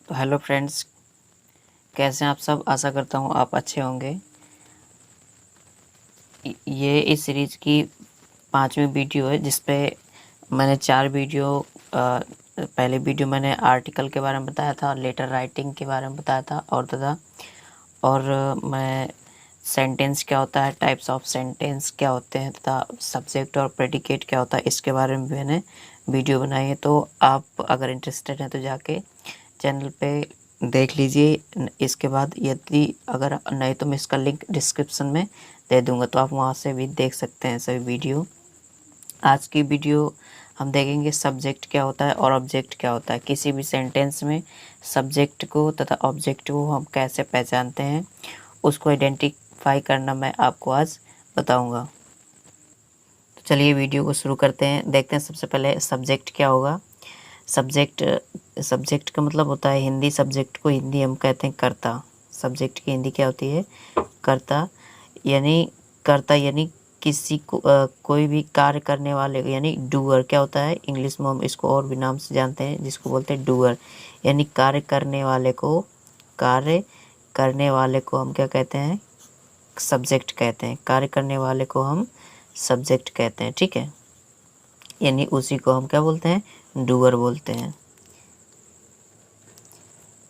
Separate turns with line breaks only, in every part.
तो hello friends, कैसे हैं आप सब। आशा करता हूँ आप अच्छे होंगे। ये इस सीरीज़ की 5वीं वीडियो है जिस पे मैंने 4 वीडियो पहले वीडियो मैंने आर्टिकल के बारे में बताया था, लेटर राइटिंग के बारे में बताया था और मैं सेंटेंस क्या होता है, टाइप्स ऑफ सेंटेंस क्या होते हैं तथा सब्जेक्ट और प्रेडिकेट क्या होता है, इसके बारे में मैंने वीडियो बनाई है। तो आप अगर इंटरेस्टेड हैं तो जाके चैनल पे देख लीजिए। इसके बाद यदि अगर नहीं तो मैं इसका लिंक डिस्क्रिप्शन में दे दूँगा, तो आप वहाँ से भी देख सकते हैं सभी वीडियो। आज की वीडियो हम देखेंगे सब्जेक्ट क्या होता है और ऑब्जेक्ट क्या होता है। किसी भी सेंटेंस में सब्जेक्ट को तथा ऑब्जेक्ट को हम कैसे पहचानते हैं, उसको आइडेंटिफाई करना मैं आपको आज बताऊँगा। तो चलिए वीडियो को शुरू करते हैं। देखते हैं सबसे पहले सब्जेक्ट क्या होगा। सब्जेक्ट का मतलब होता है, हिंदी सब्जेक्ट को हिंदी हम कहते हैं कर्ता। सब्जेक्ट की हिंदी क्या होती है? कर्ता। यानी किसी को कोई भी कार्य करने वाले यानी डूअर क्या होता है? इंग्लिश में हम इसको और भी नाम से जानते हैं जिसको बोलते हैं डूअर। यानी कार्य करने वाले को हम क्या कहते हैं? सब्जेक्ट कहते हैं। कार्य करने वाले को हम सब्जेक्ट कहते हैं, ठीक है। यानी उसी को हम क्या बोलते हैं? डूअर बोलते हैं।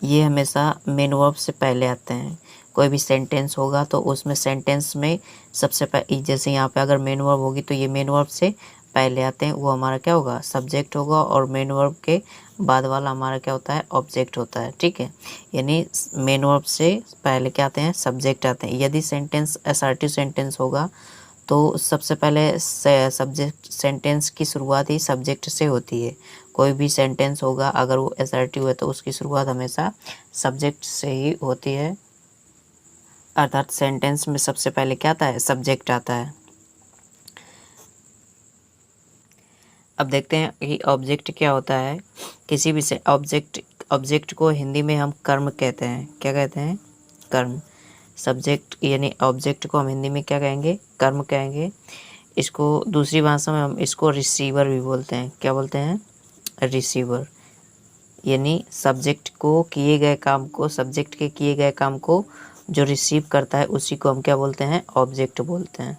ये हमेशा मेन वर्ब से पहले आते हैं। कोई भी सेंटेंस होगा तो उसमें सेंटेंस में सबसे पहले, जैसे यहाँ पे अगर मेन वर्ब होगी तो ये मेन वर्ब से पहले आते हैं, वो हमारा क्या होगा? सब्जेक्ट होगा। और मेन वर्ब के बाद वाला हमारा क्या होता है? ऑब्जेक्ट होता है, ठीक है। यानी मेन वर्ब से पहले क्या आते हैं? सब्जेक्ट आते हैं। यदि सेंटेंस असर्टिव सेंटेंस होगा तो सबसे पहले सब्जेक्ट, सेंटेंस की शुरुआत ही सब्जेक्ट से होती है। कोई भी सेंटेंस होगा अगर वो असर्टिव है तो उसकी शुरुआत हमेशा सब्जेक्ट से ही होती है। अर्थात सेंटेंस में सबसे पहले क्या आता है? सब्जेक्ट आता है। अब देखते हैं कि ऑब्जेक्ट क्या होता है। किसी भी से ऑब्जेक्ट को हिंदी में हम कर्म कहते हैं। क्या कहते हैं? कर्म। सब्जेक्ट यानी ऑब्जेक्ट को हम हिंदी में क्या कहेंगे? कर्म कहेंगे। इसको दूसरी भाषा में हम इसको रिसीवर भी बोलते हैं। क्या बोलते हैं? रिसीवर। यानी सब्जेक्ट के किए गए काम को जो रिसीव करता है उसी को हम क्या बोलते हैं? ऑब्जेक्ट बोलते हैं।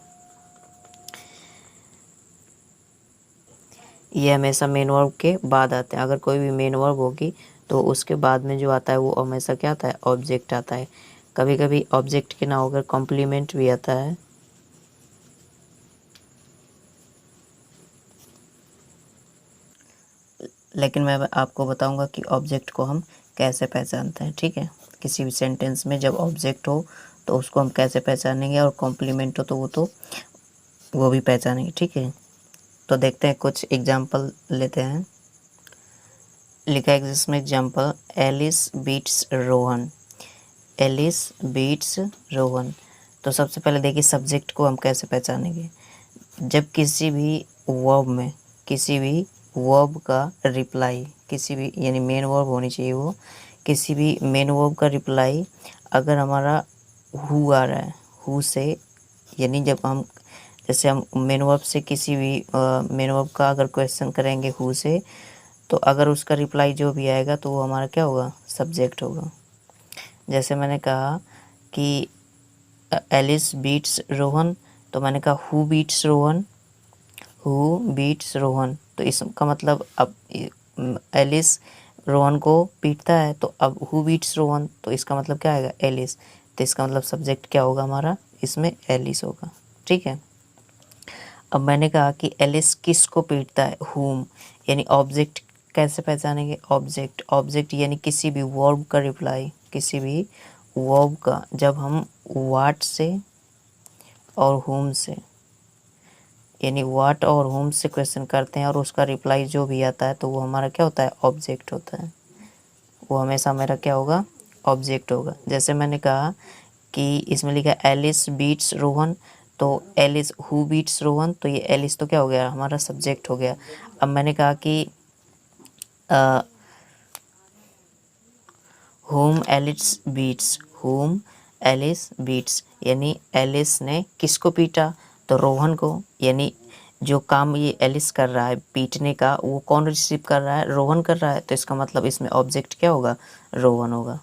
ये हमेशा मेन वर्ब के बाद आते हैं। अगर कोई भी मेन वर्ब होगी तो उसके बाद में जो आता है वो हमेशा क्या आता है? ऑब्जेक्ट आता है। कभी कभी ऑब्जेक्ट के ना होकर कॉम्प्लीमेंट भी आता है। लेकिन मैं आपको बताऊंगा कि ऑब्जेक्ट को हम कैसे पहचानते हैं, ठीक है। किसी भी सेंटेंस में जब ऑब्जेक्ट हो तो उसको हम कैसे पहचानेंगे, और कॉम्प्लीमेंट हो तो वो भी पहचानेंगे, ठीक है। तो देखते हैं, कुछ एग्जाम्पल लेते हैं। लिखा है जिसमें example, Alice beats Rohan. Alice beats Rohan. तो सबसे पहले देखिए सब्जेक्ट को हम कैसे पहचानेंगे। जब किसी भी वर्ब का रिप्लाई, किसी भी यानी मेन वर्ब होनी चाहिए वो, किसी भी मेन वर्ब का रिप्लाई अगर हमारा हु आ रहा है, हु से, यानी जब हम जैसे हम मेन वर्ब से किसी भी मेन वर्ब का अगर क्वेश्चन करेंगे हु से, तो अगर उसका रिप्लाई जो भी आएगा तो वो हमारा क्या होगा? सब्जेक्ट होगा। जैसे मैंने कहा कि एलिस बीट्स रोहन, तो मैंने कहा who beats Rohan, who beats Rohan. तो इसका मतलब अब एलिस रोहन को पीटता है, तो अब हु बीट्स रोहन, तो इसका मतलब क्या आएगा? एलिस। तो इसका मतलब सब्जेक्ट क्या होगा हमारा? इसमें एलिस होगा, ठीक है। अब मैंने कहा कि एलिस किस को पीटता है? हुम। यानी ऑब्जेक्ट कैसे पहचानेंगे? ऑब्जेक्ट यानी किसी भी वर्ब का रिप्लाई, किसी भी वर्ब का जब हम व्हाट से और हुम से, यानी व्हाट और हुम से क्वेश्चन करते हैं और उसका रिप्लाई जो भी आता है तो वो हमारा क्या होता है? ऑब्जेक्ट होता है। वो हमेशा मेरा क्या होगा? ऑब्जेक्ट होगा। जैसे मैंने कहा कि इसमें लिखा है एलिस बीट्स रोहन, तो एलिस हु बीट्स रोहन, तो ये एलिस तो क्या हो गया? हमारा सब्जेक्ट हो गया। अब मैंने कहा कि होम एलिस बीट्स, यानी एलिस ने किसको पीटा? तो रोहन को। यानी जो काम ये एलिस कर रहा है पीटने का, वो कौन रिसीव कर रहा है? रोहन कर रहा है। तो इसका मतलब इसमें ऑब्जेक्ट क्या होगा? रोहन होगा।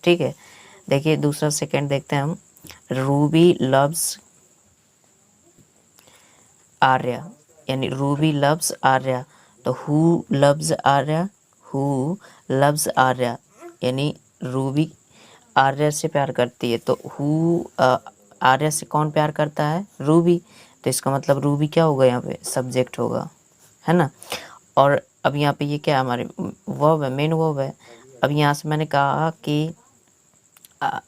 ठीक है, देखिए दूसरा सेकंड देखते हैं हम। रूबी लव्स आर्या, यानी रूबी लव्स आर्या। तो who loves Arya? Who loves Arya, यानी रूबी आर्या से प्यार करती है। तो आर्या से कौन प्यार करता है? रूबी। तो इसका मतलब रूबी क्या होगा? यहाँ पे सब्जेक्ट होगा, है ना। और अब यहाँ पे ये क्या है? हमारे वर्ब है, मेन वर्ब है। अब यहाँ से मैंने कहा कि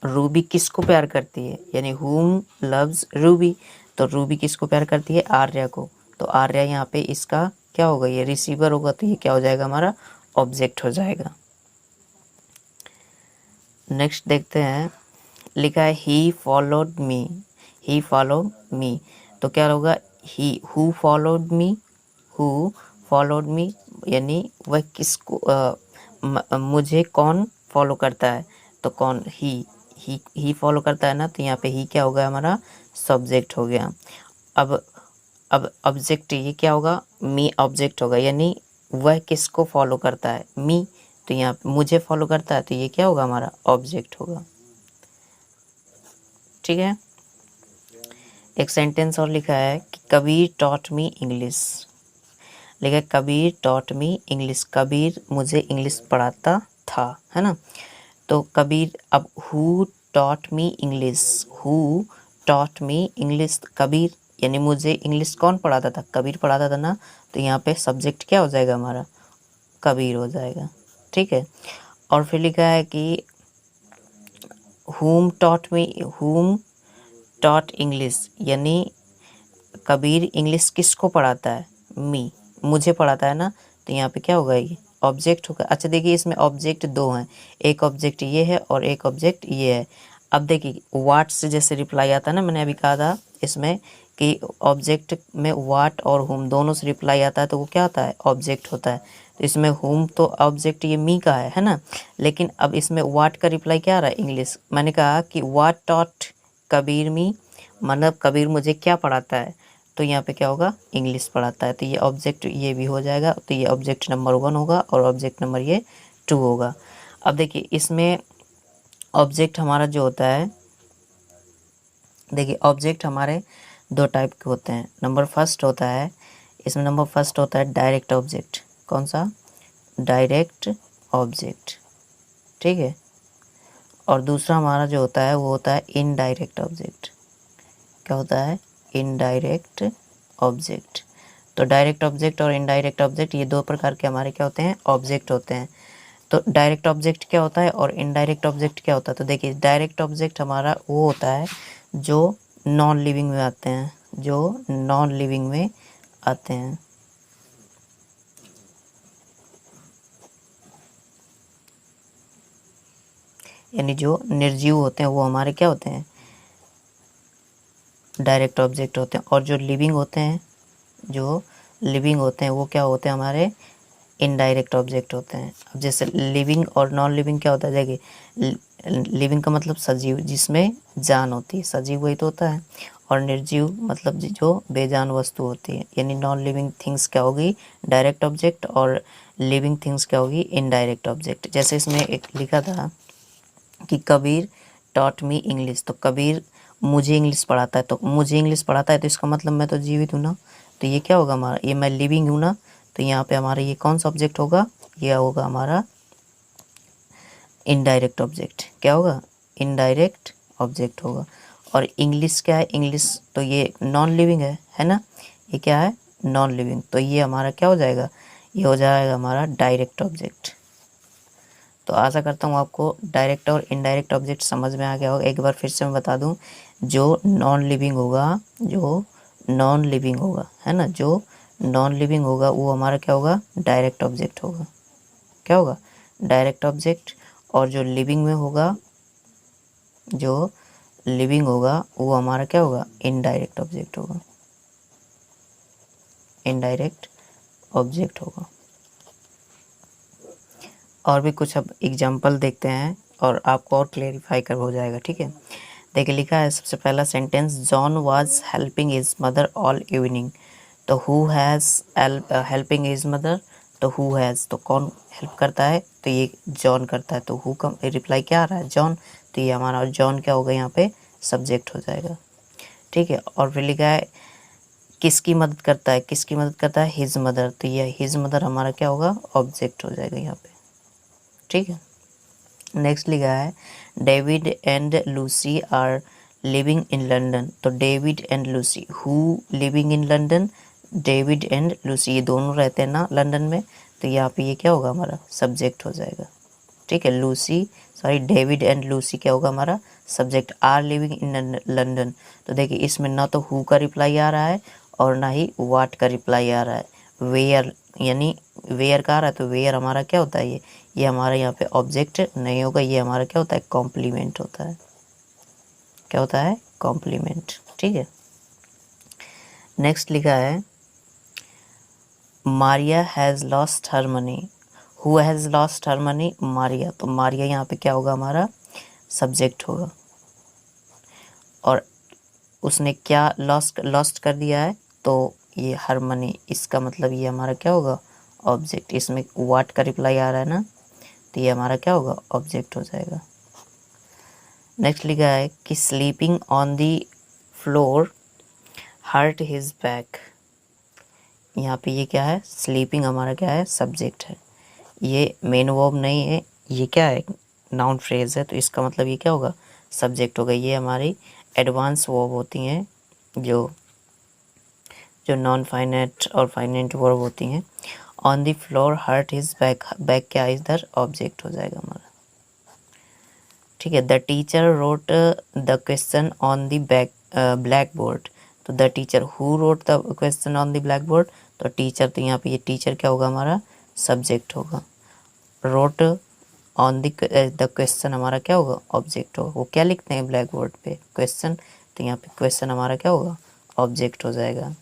रूबी किसको प्यार करती है, यानी हुम लव्स रूबी। तो रूबी किसको प्यार करती है? आर्या को। तो आर्या यहाँ पे इसका क्या होगा? ये रिसीवर होगा। तो ये क्या हो जाएगा? हमारा ऑब्जेक्ट हो जाएगा। नेक्स्ट देखते हैं, लिखा है he followed me. He follow me, तो क्या होगा? He who followed me. Who followed me, यानी वह किसको मुझे कौन फॉलो करता है? तो कौन? ही फॉलो करता है ना। तो यहाँ पे ही क्या होगा? हमारा सब्जेक्ट हो गया। अब ऑब्जेक्ट ये क्या होगा? मी ऑब्जेक्ट होगा, यानी वह किसको फॉलो करता है? मी। तो यहाँ मुझे फॉलो करता है, तो ये क्या होगा? हमारा ऑब्जेक्ट होगा। ठीक है, एक सेंटेंस और लिखा है कि कबीर टॉट मी इंग्लिश। लिखा है Kabir taught me English, Kabir मुझे इंग्लिश पढ़ाता था, है ना। तो कबीर, अब who taught me English, who taught me English, Kabir, यानी मुझे इंग्लिश कौन पढ़ाता था? कबीर पढ़ाता था ना। तो यहाँ पे सब्जेक्ट क्या हो जाएगा? हमारा कबीर हो जाएगा। ठीक है, और फिर लिखा है कि whom taught इंग्लिश, यानी कबीर इंग्लिश किसको पढ़ाता है? मी, मुझे पढ़ाता है ना। तो यहाँ पे क्या होगा? ये ऑब्जेक्ट होगा। अच्छा देखिए, इसमें ऑब्जेक्ट दो हैं, एक ऑब्जेक्ट ये है और एक ऑब्जेक्ट ये है। अब देखिए वाट से जैसे रिप्लाई आता है ना, मैंने अभी कहा था इसमें कि ऑब्जेक्ट में वाट और हुम दोनों से रिप्लाई आता है, तो वो क्या होता है? ऑब्जेक्ट होता है। तो इसमें हुम तो ऑब्जेक्ट ये मी का है ना। लेकिन अब इसमें वाट का रिप्लाई क्या आ रहा है? इंग्लिश। मैंने कहा कि वाट टॉट कबीर मी, मतलब कबीर मुझे क्या पढ़ाता है? तो यहाँ पे क्या होगा? इंग्लिश पढ़ाता है। तो ये ऑब्जेक्ट ये भी हो जाएगा। तो ये ऑब्जेक्ट नंबर 1 होगा और ऑब्जेक्ट नंबर ये 2 होगा। अब देखिए इसमें ऑब्जेक्ट हमारा जो होता है, देखिए ऑब्जेक्ट हमारे दो टाइप के होते हैं। नंबर फर्स्ट होता है, इसमें नंबर फर्स्ट होता है डायरेक्ट ऑब्जेक्ट। कौन सा? Direct object. ठीक है, और दूसरा हमारा जो होता है वो होता है इनडायरेक्ट ऑब्जेक्ट। क्या होता है? Indirect object. तो डायरेक्ट ऑब्जेक्ट और इनडायरेक्ट ऑब्जेक्ट ये दो प्रकार के हमारे क्या होते हैं? ऑब्जेक्ट होते हैं। तो डायरेक्ट ऑब्जेक्ट क्या होता है और इनडायरेक्ट ऑब्जेक्ट क्या होता है? तो देखिए डायरेक्ट ऑब्जेक्ट हमारा वो होता है जो नॉन लिविंग में आते हैं, जो नॉन लिविंग में आते हैं। यानी जो निर्जीव होते हैं वो हमारे क्या होते हैं? डायरेक्ट ऑब्जेक्ट होते हैं। और जो लिविंग होते हैं, जो लिविंग होते हैं वो क्या होते हैं? हमारे इनडायरेक्ट ऑब्जेक्ट होते हैं। अब जैसे लिविंग और नॉन लिविंग क्या होता है? देखिए लिविंग का मतलब सजीव, जिसमें जान होती है, सजीव वही तो होता है। और निर्जीव मतलब जो बेजान वस्तु होती है। यानी नॉन लिविंग थिंग्स क्या होगी? डायरेक्ट ऑब्जेक्ट, और लिविंग थिंग्स क्या होगी? Indirect object. जैसे इसमें एक लिखा था कि कबीर टॉट मी इंग्लिश, तो कबीर मुझे इंग्लिश पढ़ाता है। तो मुझे इंग्लिश पढ़ाता है तो इसका मतलब मैं तो जीवित हूँ ना। तो ये क्या होगा हमारा? ये मैं लिविंग हूँ ना। तो यहाँ पे हमारा ये कौन सा ऑब्जेक्ट होगा? ये होगा हमारा इनडायरेक्ट ऑब्जेक्ट। क्या होगा? इनडायरेक्ट ऑब्जेक्ट होगा। और इंग्लिश क्या है? इंग्लिश तो ये नॉन लिविंग है ना। ये क्या है? Non living. तो ये हमारा क्या हो जाएगा? ये हो जाएगा हमारा डायरेक्ट ऑब्जेक्ट। तो आशा करता हूँ आपको डायरेक्ट और इनडायरेक्ट ऑब्जेक्ट समझ में आ गया होगा। एक बार फिर से मैं बता दूँ, जो नॉन लिविंग होगा, जो नॉन लिविंग होगा, है ना, जो नॉन लिविंग होगा वो हमारा क्या होगा? डायरेक्ट ऑब्जेक्ट होगा। क्या होगा? Direct object. और जो लिविंग में होगा, जो लिविंग होगा वो हमारा क्या होगा? इनडायरेक्ट ऑब्जेक्ट होगा। इनडायरेक्ट ऑब्जेक्ट होगा। और भी कुछ अब एग्जाम्पल देखते हैं और आपको और क्लेरिफाई कर हो जाएगा। ठीक है, देखिए लिखा है सबसे पहला sentence, John was helping his mother all evening. तो who has helping his mother, तो हु हैज़, तो कौन हेल्प करता है, तो ये जॉन करता है। तो हु का रिप्लाई क्या आ रहा है, जॉन। तो ये हमारा जॉन क्या होगा यहाँ पे, सब्जेक्ट हो जाएगा। ठीक है। और फिर लिखा है किसकी मदद करता है, किसकी मदद करता है, हिज मदर। तो ये हिज मदर हमारा क्या होगा, ऑब्जेक्ट हो जाएगा यहाँ पे। ठीक है। नेक्स्ट लिखा है David and Lucy are living in London. तो David and Lucy, who living in London, David and Lucy, ये दोनों रहते हैं ना लंदन में। तो यहाँ पे ये क्या होगा, हमारा सब्जेक्ट हो जाएगा। ठीक है। Lucy, sorry, David and Lucy क्या होगा हमारा subject. Are living in London. तो देखिए इसमें ना तो हु का रिप्लाई आ रहा है और ना ही वाट का रिप्लाई आ रहा है। वेयर, यानी वेयर का आ रहा है, तो वेयर हमारा क्या होता है, ये हमारा यहाँ पे ऑब्जेक्ट नहीं होगा, ये हमारा क्या होता है, कॉम्प्लीमेंट होता है। क्या होता है, कॉम्प्लीमेंट। ठीक है। नेक्स्ट लिखा है Maria has lost her money. Who has lost her money, Maria. तो मारिया यहाँ पे क्या होगा, हमारा सब्जेक्ट होगा। और उसने क्या लॉस्ट कर दिया है, तो ये हर मनी, इसका मतलब ये हमारा क्या होगा, ऑब्जेक्ट। इसमें वाट का रिप्लाई आ रहा है ना, तो ये हमारा क्या होगा, ऑब्जेक्ट हो जाएगा। नेक्स्ट लिखा है कि sleeping on the floor hurt his back. यहाँ पे ये क्या है, स्लीपिंग हमारा क्या है, सब्जेक्ट है। ये मेन वर्ब नहीं है, ये क्या है, नाउन फ्रेज है। तो इसका मतलब ये क्या होगा, सब्जेक्ट होगा। ये हमारी एडवांस वर्ब होती हैं, जो नॉन फाइनाइट और फाइनाइट वर्ब होती हैं। On the floor hurt his back, back क्या है इधर, ऑब्जेक्ट हो जाएगा हमारा। ठीक है। The teacher wrote the question on the blackboard. तो the teacher, who wrote the question on the blackboard, तो टीचर। तो यहाँ पे ये टीचर क्या होगा, हमारा सब्जेक्ट होगा। रोट ऑन द क्वेश्चन हमारा क्या होगा, ऑब्जेक्ट होगा। वो क्या लिखते हैं ब्लैक बोर्ड पे, क्वेश्चन। तो यहाँ पे क्वेश्चन हमारा क्या होगा, ऑब्जेक्ट हो जाएगा।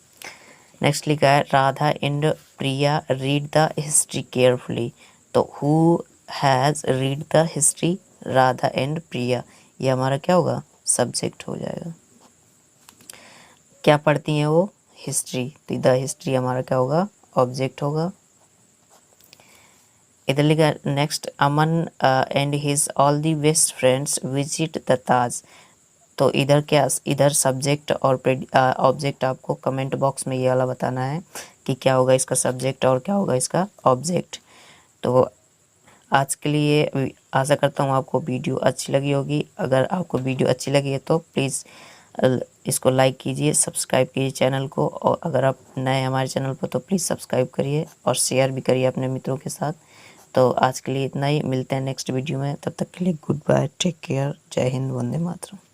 नेक्स्ट लिखा है Radha and Priya read the history carefully. तो who has read the history, Radha and Priya, ये हमारा क्या होगा, सब्जेक्ट हो जाएगा। क्या पढ़ती हैं वो, हिस्ट्री। तो द हिस्ट्री हमारा क्या होगा, ऑब्जेक्ट होगा। इधर लिखा next, Aman and his all the best friends visit the Taj. तो इधर क्या, इधर सब्जेक्ट और ऑब्जेक्ट आपको कमेंट बॉक्स में ये वाला बताना है कि क्या होगा इसका सब्जेक्ट और क्या होगा इसका ऑब्जेक्ट। तो आज के लिए आशा करता हूँ आपको वीडियो अच्छी लगी होगी। अगर आपको वीडियो अच्छी लगी है तो प्लीज़ इसको लाइक कीजिए, सब्सक्राइब कीजिए चैनल को। और अगर आप नए हमारे चैनल पर तो प्लीज़ सब्सक्राइब करिए और शेयर भी करिए अपने मित्रों के साथ। तो आज के लिए इतना ही, मिलते हैं नेक्स्ट वीडियो में। तब तक के लिए गुड बाय, टेक केयर, जय हिंद, वंदे मातरम।